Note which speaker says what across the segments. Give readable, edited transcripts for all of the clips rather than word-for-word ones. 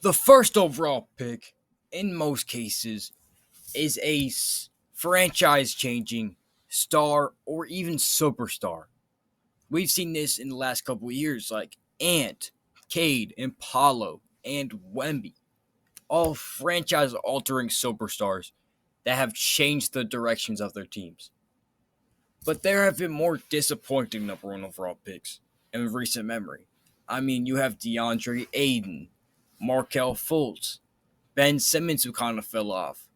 Speaker 1: The first overall pick, in most cases, is a franchise changing star or even superstar. We've seen this in the last couple of years, like Ant, Cade, and Paulo, and Wemby. All franchise altering superstars that have changed the directions of their teams. But there have been more disappointing number one overall picks in recent memory. I mean, you have DeAndre Ayton, Markel Fultz, Ben Simmons, who kind of fell off,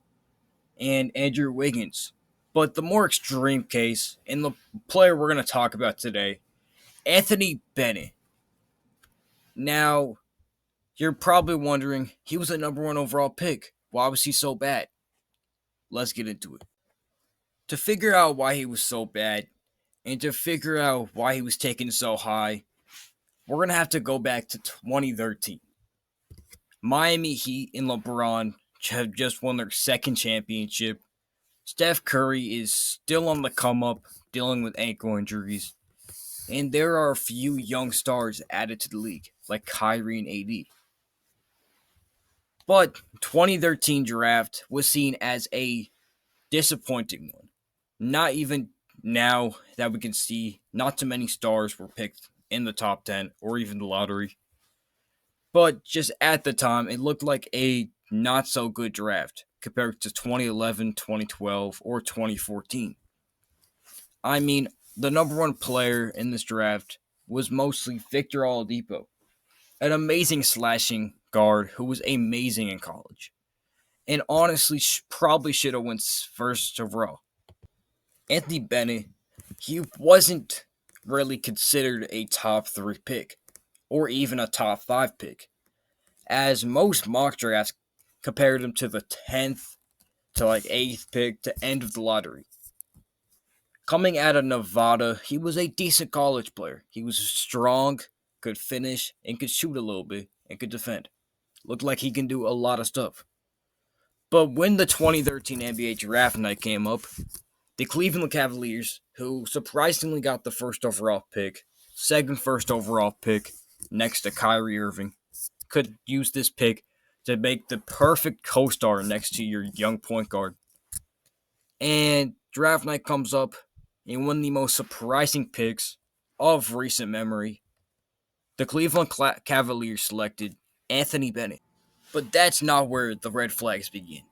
Speaker 1: and Andrew Wiggins. But the more extreme case, and the player we're going to talk about today, Anthony Bennett. Now, you're probably wondering, he was a number one overall pick. Why was he so bad? Let's get into it. To figure out why he was so bad, and to figure out why he was taken so high, we're going to have to go back to 2013. Miami Heat and LeBron have just won their second championship. Steph Curry is still on the come up, dealing with ankle injuries. And there are a few young stars added to the league, like Kyrie and AD. But 2013 draft was seen as a disappointing one. Not even now that we can see, not too many stars were picked in the top 10 or even the lottery. But just at the time, it looked like a not so good draft compared to 2011, 2012, or 2014. I mean, the number one player in this draft was mostly Victor Oladipo, an amazing slashing guard who was amazing in college. And honestly, probably should have went first overall. Anthony Bennett, he wasn't really considered a top 3 pick, or even a top 5 pick, as most mock drafts compared him to the 10th to like 8th pick to end of the lottery. Coming out of Nevada, he was a decent college player. He was strong, could finish, and could shoot a little bit, and could defend. Looked like he can do a lot of stuff. But when the 2013 NBA draft night came up, the Cleveland Cavaliers, who surprisingly got the first overall pick, second first overall pick, next to Kyrie Irving, could use this pick to make the perfect co-star next to your young point guard. And draft night comes up, and one of the most surprising picks of recent memory, the Cleveland Cavaliers selected Anthony Bennett. But that's not where the red flags begin.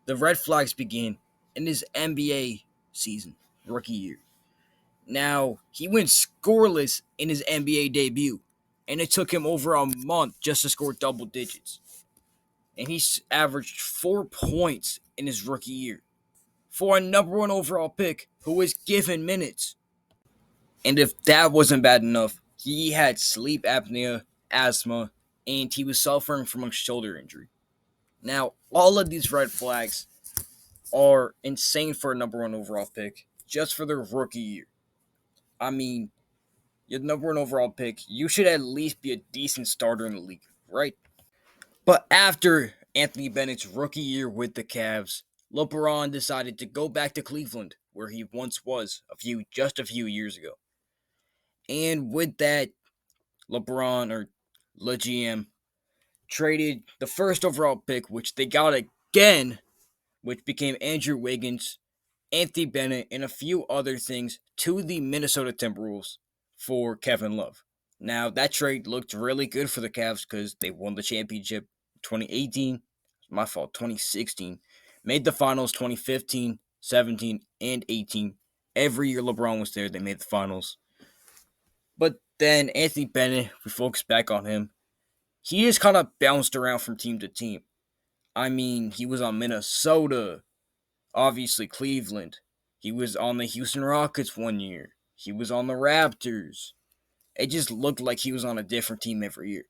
Speaker 1: The red flags begin in his NBA season, rookie year. Now, he went scoreless in his NBA debut, and it took him over a month just to score double digits. And he averaged 4 points in his rookie year for a number one overall pick who was given minutes. And if that wasn't bad enough, he had sleep apnea, asthma, and he was suffering from a shoulder injury. Now, all of these red flags are insane for a number one overall pick just for their rookie year. I mean, your number one overall pick, you should at least be a decent starter in the league, right? But after Anthony Bennett's rookie year with the Cavs, LeBron decided to go back to Cleveland, where he once was just a few years ago. And with that, LeBron, or LeGM, traded the first overall pick, which they got again, which became Andrew Wiggins, Anthony Bennett, and a few other things to the Minnesota Timberwolves for Kevin Love. Now, that trade looked really good for the Cavs because they won the championship 2018. My fault, 2016. Made the finals 2015, 17, and 18. Every year LeBron was there, they made the finals. But then Anthony Bennett, we focus back on him. He just kind of bounced around from team to team. I mean, he was on Minnesota, obviously Cleveland. He was on the Houston Rockets one year. He was on the Raptors. It just looked like he was on a different team every year.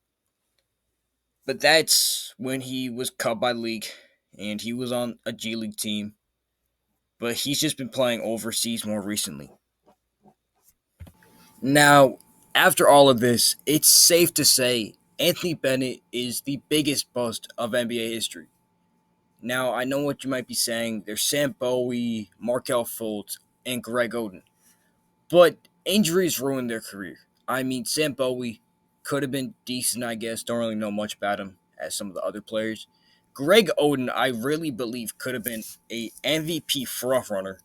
Speaker 1: But that's when he was cut by league, and he was on a G League team. But he's just been playing overseas more recently. Now, after all of this, it's safe to say Anthony Bennett is the biggest bust of NBA history. Now, I know what you might be saying. There's Sam Bowie, Markel Fultz, and Greg Oden. But injuries ruined their career. I mean, Sam Bowie, could have been decent, I guess. Don't really know much about him as some of the other players. Greg Oden, I really believe, could have been a MVP frontrunner.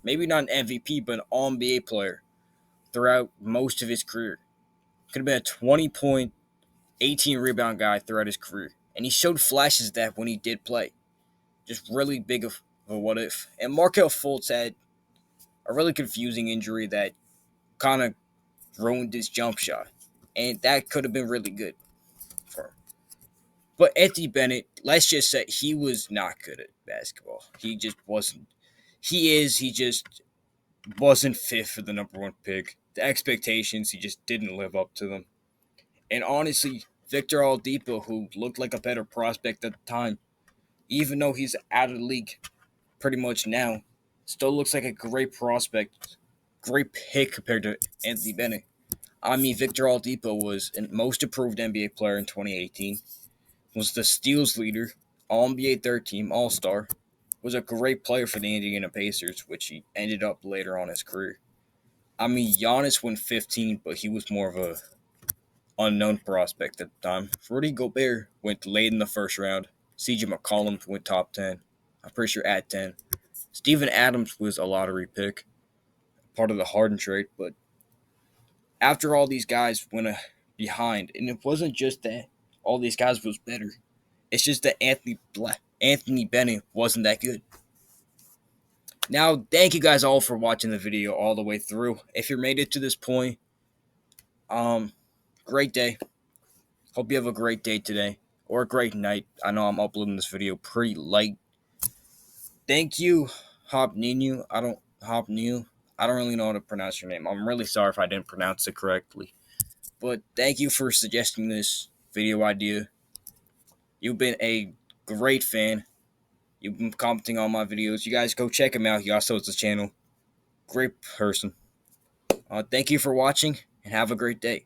Speaker 1: Maybe not an MVP, but an All NBA player throughout most of his career. Could have been a 20-point, 18 rebound guy throughout his career. And he showed flashes of that when he did play. Just really big of a what if. And Markelle Fultz had a really confusing injury that kind of ruined his jump shot. And that could have been really good for him. But Anthony Bennett, let's just say he was not good at basketball. He just wasn't. He just wasn't fit for the number one pick. The expectations, he just didn't live up to them. And honestly, Victor Oladipo, who looked like a better prospect at the time, even though he's out of the league pretty much now, still looks like a great prospect, great pick compared to Anthony Bennett. I mean, Victor Oladipo was a most improved NBA player in 2018, was the steals leader, All NBA third team, All Star, was a great player for the Indiana Pacers, which he ended up later on in his career. I mean, Giannis went 15, but he was more of a unknown prospect at the time. Rudy Gobert went late in the first round. CJ McCollum went top 10. I'm pretty sure at 10. Steven Adams was a lottery pick, part of the Harden trade, but after all these guys went behind, and it wasn't just that all these guys was better. It's just that Anthony Bennett wasn't that good. Now, thank you guys all for watching the video all the way through. If you made it to this point, great day. Hope you have a great day today or a great night. I know I'm uploading this video pretty late. Thank you, Hop Ninu. I don't really know how to pronounce your name. I'm really sorry if I didn't pronounce it correctly. But thank you for suggesting this video idea. You've been a great fan. You've been commenting on my videos. You guys go check him out. He also has a channel. Great person. Thank you for watching and have a great day.